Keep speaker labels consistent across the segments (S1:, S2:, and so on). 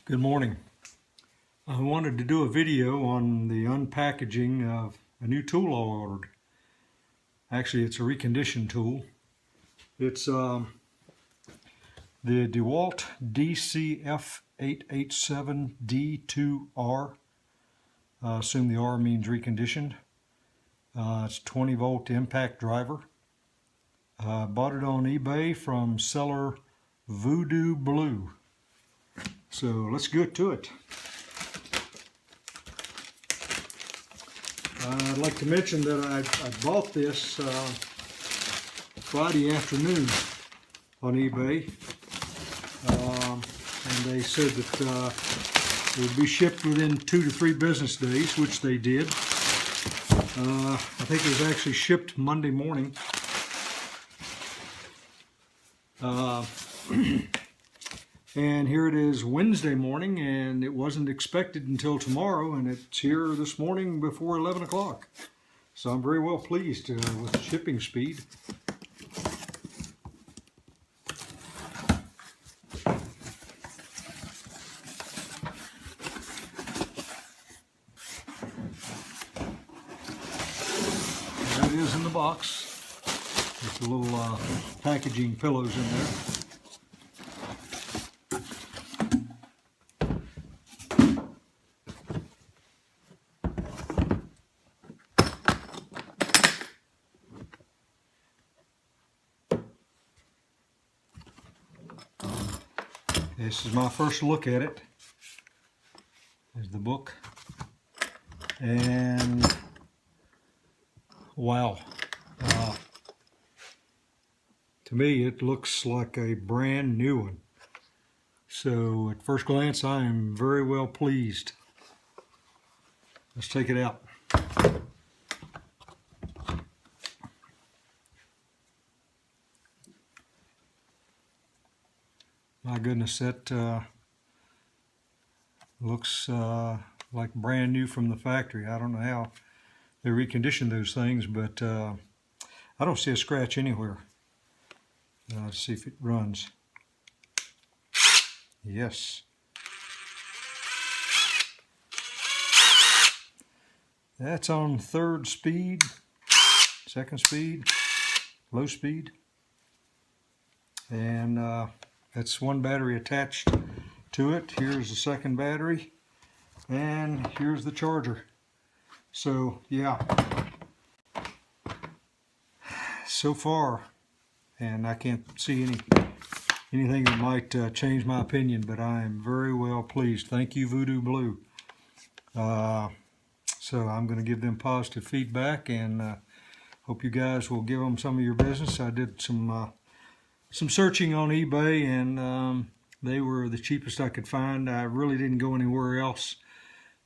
S1: Good morning. I wanted to do a video on the unpackaging of a new tool I ordered. Actually, it's a reconditioned tool. It's the DeWalt DCF 887D2R. I assume the R means reconditioned. It's 20 volt impact driver. Bought it on eBay from seller voodublu. So let's get to it. I'd like to mention that I bought this Friday afternoon on eBay, and they said that it would be shipped within 2 to 3 business days, which they did. I think it was actually shipped Monday morning. And here it is Wednesday morning, and it wasn't expected until tomorrow, and it's here this morning before 11 o'clock. So I'm very well pleased with the shipping speed. There it is in the box with the little packaging pillows in there. This is my first look at it. There's the book. And wow. To me, it looks like a brand new one. So at first glance, I am very well pleased. Let's take it out. My goodness, that looks like brand new from the factory. I don't know how they reconditioned those things, but I don't see a scratch anywhere. Let's see if it runs. Yes. That's on 3rd speed, 2nd speed, low speed. And that's one battery attached to it. Here's the second battery, and here's the charger. So yeah, so far, and I can't see anything that might change my opinion, but I am very well pleased. Thank you, voodublu. So I'm going to give them positive feedback, and hope you guys will give them some of your business. I did some searching on eBay, and they were the cheapest I could find. I really didn't go anywhere else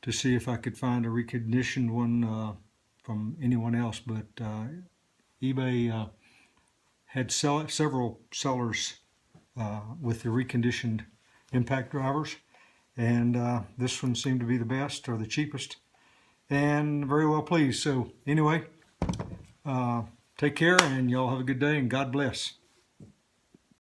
S1: to see if I could find a reconditioned one from anyone else, but eBay had several sellers with the reconditioned impact drivers, and this one seemed to be the best or the cheapest, and very well pleased. So anyway, take care, and y'all have a good day, and God bless.